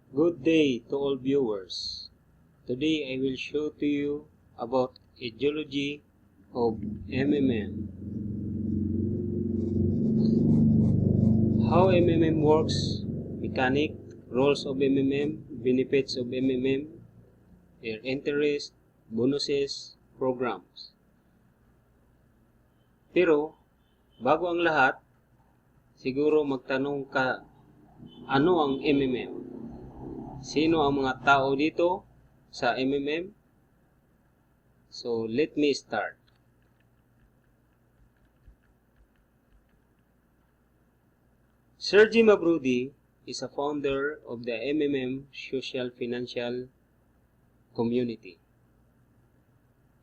Good day to all viewers. Today I will show to you about etiology of MMM. How MMM works, mechanic, roles of MMM, benefits of MMM, their interest, bonuses, programs. Pero, bago ang lahat, siguro magtanong ka, ano ang MMM? Sino ang mga tao dito sa MMM? So, let me start. Sergey Mabrudi is a founder of the MMM Social Financial Community.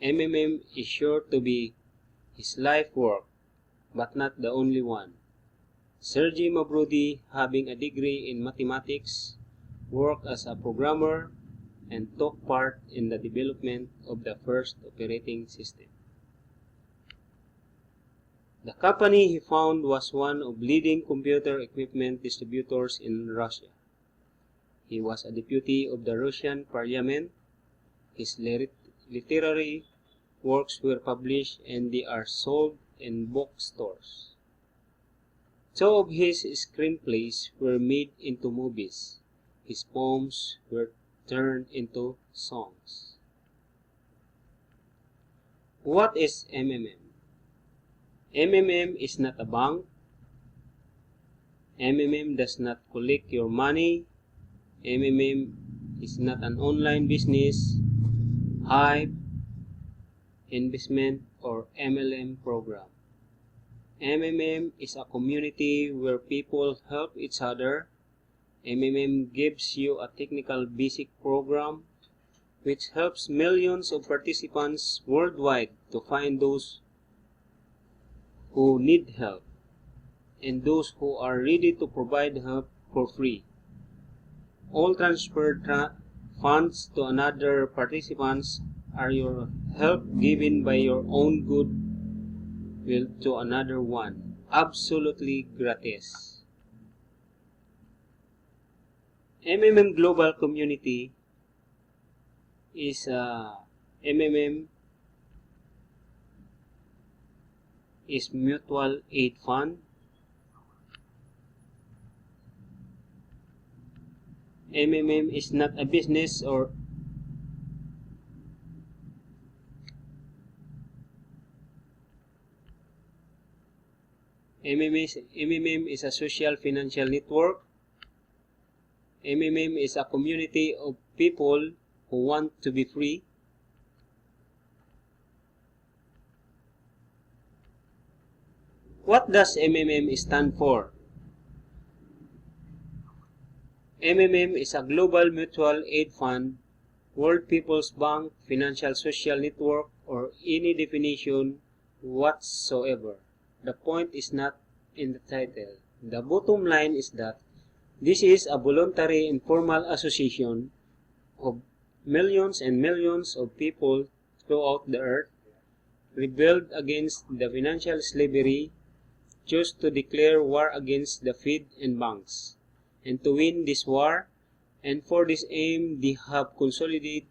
MMM is sure to be his life work, but not the only one. Sergey Mabrudi, having a degree in mathematics, worked as a programmer and took part in the development of the first operating system. The company he founded was one of leading computer equipment distributors in Russia. He was a deputy of the Russian parliament. His literary works were published and they are sold in bookstores. Two of his screenplays were made into movies. His poems were turned into songs. What is MMM? MMM is not a bank. MMM does not collect your money. MMM is not an online business, hype, investment, or MLM program. MMM is a community where people help each other. MMM gives you a technical basic program which helps millions of participants worldwide to find those who need help and those who are ready to provide help for free. All transferred funds to another participants are your help given by your own good will to another one, absolutely gratis. MMM Global Community is MMM is mutual aid fund. MMM is not a business or MMM is a social financial network. MMM is a community of people who want to be free. What does MMM stand for? MMM is a global mutual aid fund, World People's Bank, financial social network, or any definition whatsoever. The point is not in the title. The bottom line is that this is a voluntary informal association of millions and millions of people throughout the earth, rebelled against the financial slavery, chose to declare war against the Fed and banks, and to win this war, and for this aim they have consolidated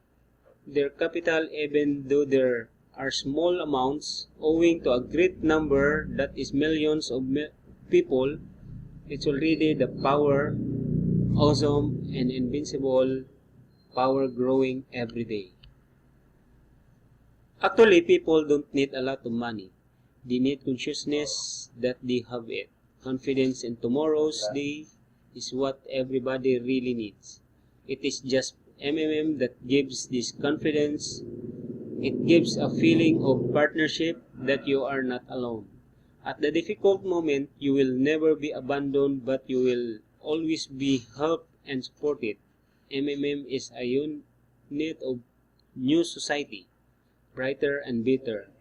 their capital even though there are small amounts, owing to a great number that is millions of people. It's already the power, awesome and invincible power growing every day. Actually, people don't need a lot of money. They need consciousness that they have it. Confidence in tomorrow's day is what everybody really needs. It is just MMM that gives this confidence. It gives a feeling of partnership that you are not alone. At the difficult moment, you will never be abandoned, but you will always be helped and supported. MMM is a unit of new society, brighter and better.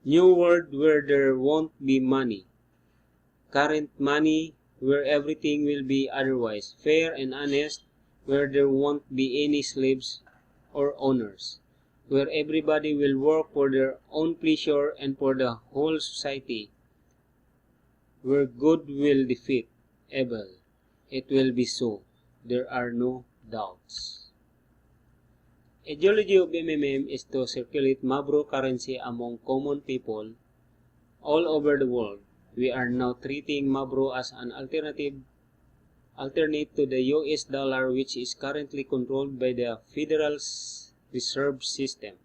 New world where there won't be money. Current money where everything will be otherwise. Fair and honest where there won't be any slaves or owners. Where everybody will work for their own pleasure and for the whole society. Where good will defeat evil. It will be so. There are no doubts. Ideology of MMM is to circulate Mabro currency among common people all over the world. We are now treating Mabro as an alternate to the US dollar, which is currently controlled by the Federal Reserve System,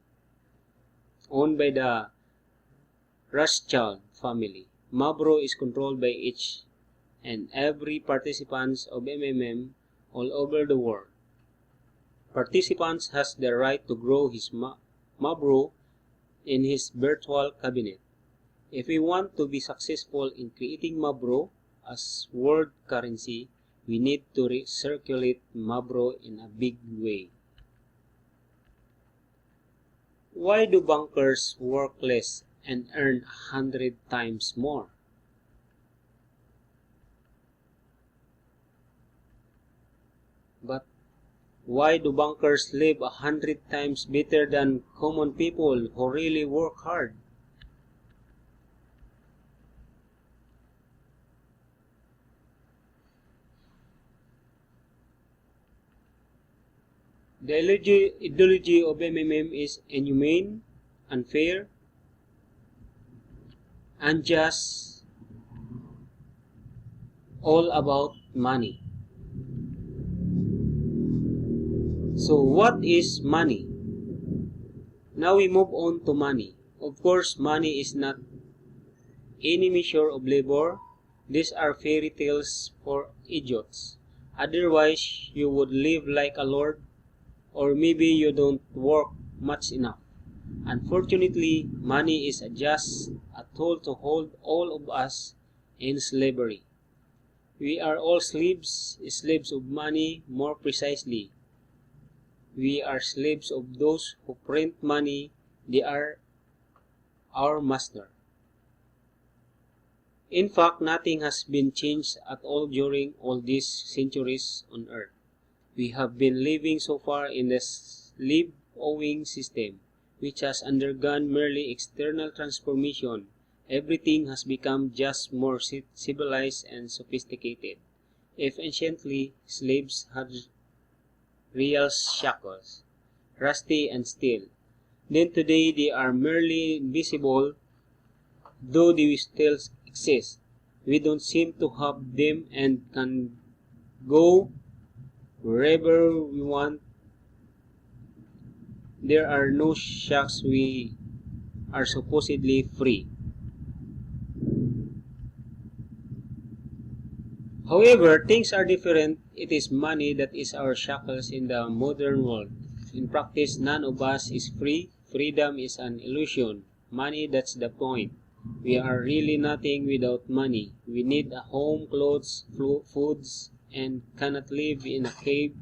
owned by the Rothschild family. Mabro is controlled by each and every participants of MMM all over the world. Participants has the right to grow his Mabro in his virtual cabinet. If we want to be successful in creating Mabro as world currency, we need to recirculate Mabro in a big way. Why do bankers work less and earn 100 times more? But why do bankers live 100 times better than common people who really work hard? The ideology of MMM is inhumane, unfair, unjust, all about money. So what is money? Now we move on to money. Of course, money is not any measure of labor. These are fairy tales for idiots. Otherwise, you would live like a lord, or maybe you don't work much enough. Unfortunately, money is just a tool to hold all of us in slavery. We are all slaves of money. More precisely, we are slaves of those who print money. They are our master. In fact, nothing has been changed at all during all these centuries on earth. We have been living so far in the slave-owning system, which has undergone merely external transformation. Everything has become just more civilized and sophisticated. If anciently slaves had real shackles, rusty and steel, then today they are merely invisible, though they still exist. We don't seem to have them and can go wherever we want. There are no shacks. We are supposedly free. However, things are different. It is money that is our shackles in the modern world. In practice, none of us is free. Freedom is an illusion. Money, that's the point. We are really nothing without money. We need a home, clothes, foods, and cannot live in a cave,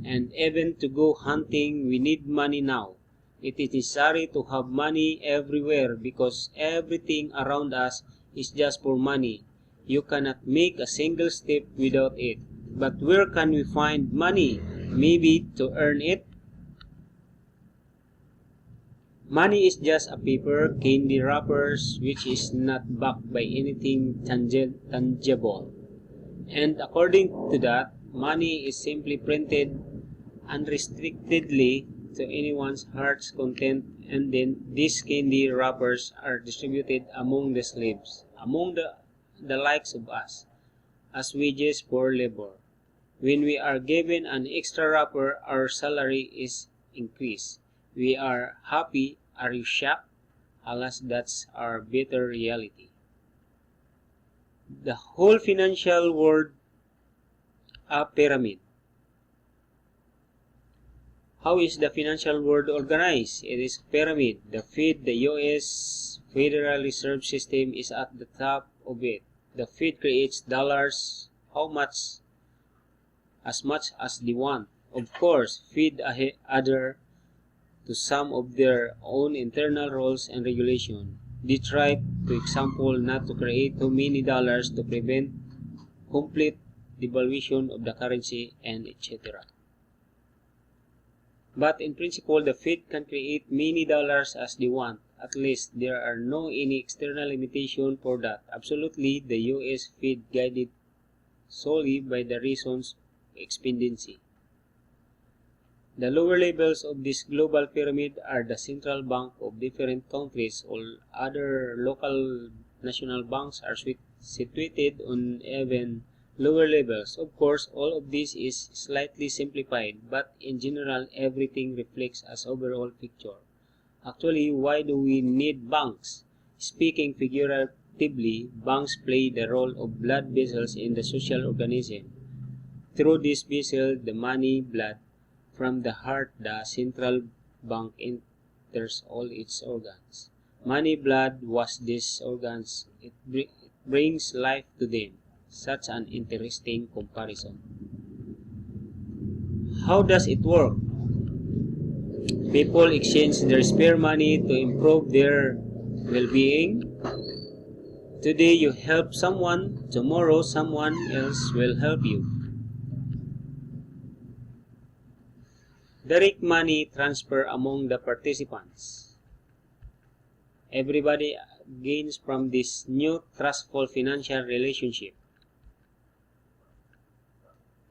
and even to go hunting we need money now. It is necessary to have money everywhere because everything around us is just for money. You cannot make a single step without it. But where can we find money? Maybe to earn it? Money is just a paper, candy wrappers, which is not backed by anything tangible. And according to that, money is simply printed unrestrictedly to anyone's heart's content, and then these candy wrappers are distributed among the slaves, among the likes of us, as wages for labor. When we are given an extra wrapper, our salary is increased. We are happy. Are you shocked? Alas, that's our bitter reality. The whole financial world a pyramid. How is the financial world organized? It is a pyramid. The Fed, the US Federal Reserve System, is at the top of it. The Fed creates dollars. How much? As much as they want. Of course, Fed adhere to some of their own internal rules and regulations. They try, to example, not to create too many dollars to prevent complete devaluation of the currency, and etc. But in principle, the Fed can create many dollars as they want. At least there are no any external limitation for that. Absolutely, the US Fed guided solely by the reasons of expediency. The lower levels of this global pyramid are the central bank of different countries. All other local national banks are situated on even lower levels. Of course, all of this is slightly simplified, but in general, everything reflects an overall picture. Actually, why do we need banks? Speaking figuratively, banks play the role of blood vessels in the social organism. Through this vessel, the money, blood, from the heart, the central bank enters all its organs. Money, blood, wash these organs. It brings life to them. Such an interesting comparison. How does it work? People exchange their spare money to improve their well-being. Today you help someone, tomorrow someone else will help you. Direct money transfer among the participants. Everybody gains from this new trustful financial relationship.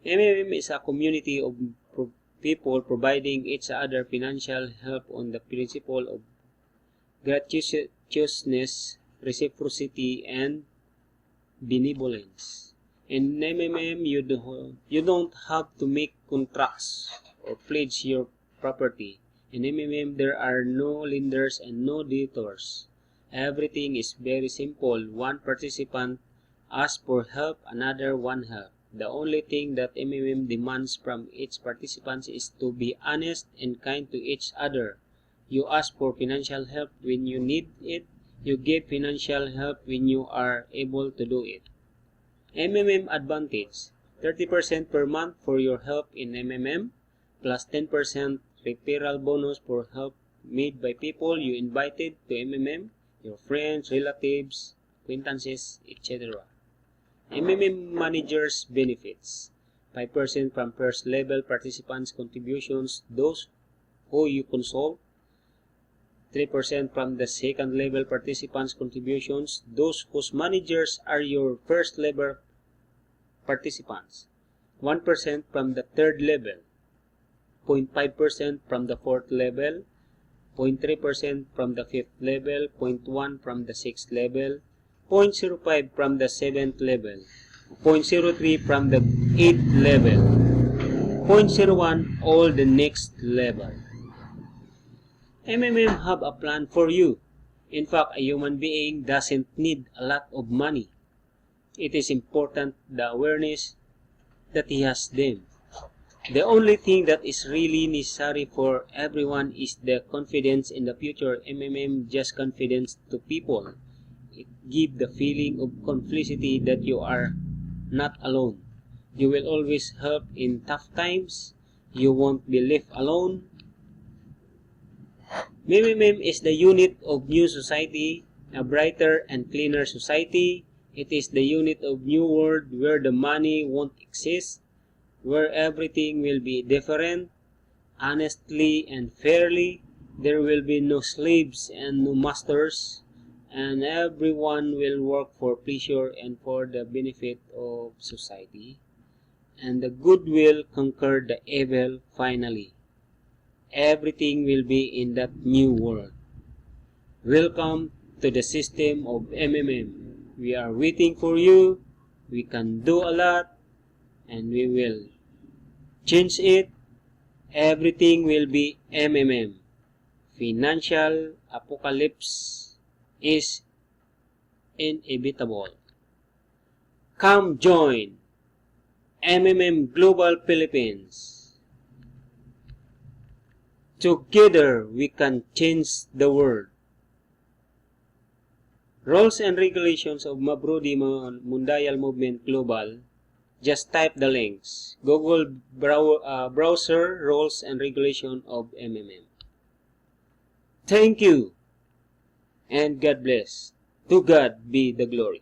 MMM is a community of people providing each other financial help on the principle of gratuitousness, reciprocity, and benevolence. In MMM, you don't have to make contracts or pledge your property. In MMM, there are no lenders and no debtors. Everything is very simple. One participant asks for help, another one help. The only thing that MMM demands from its participants is to be honest and kind to each other. You ask for financial help when you need it. You give financial help when you are able to do it. MMM advantage: 30% per month for your help in MMM, plus 10% referral bonus for help made by people you invited to MMM, your friends, relatives, acquaintances, etc. MMM managers benefits: 5% from first level participants' contributions, those who you consult; 3% from the second level participants' contributions, those whose managers are your first level participants; 1% from the third level; 0.5% from the fourth level; 0.3% from the fifth level; 0.1% from the sixth level; 0.05% from the seventh level; 0.03% from the eighth level; 0.01% all the next level. MMM have a plan for you. In fact, a human being doesn't need a lot of money. It is important the awareness that he has them. The only thing that is really necessary for everyone is the confidence in the future. MMM just confidence to people. It gives the feeling of complicity that you are not alone. You will always help in tough times. You won't be left alone. MMM is the unit of new society, a brighter and cleaner society. It is the unit of new world where the money won't exist, where everything will be different, honestly and fairly. There will be no slaves and no masters, and everyone will work for pleasure and for the benefit of society. And the good will conquer the evil finally. Everything will be in that new world. Welcome to the system of MMM. We are waiting for you. We can do a lot, and we will change it. Everything will be MMM. Financial apocalypse is inevitable. Come join MMM Global Philippines. Together we can change the world. Rules and regulations of Mabrudi Mundial Movement Global. Just type the links. Google browser rules and regulation of MMM. Thank you and God bless. To God be the glory.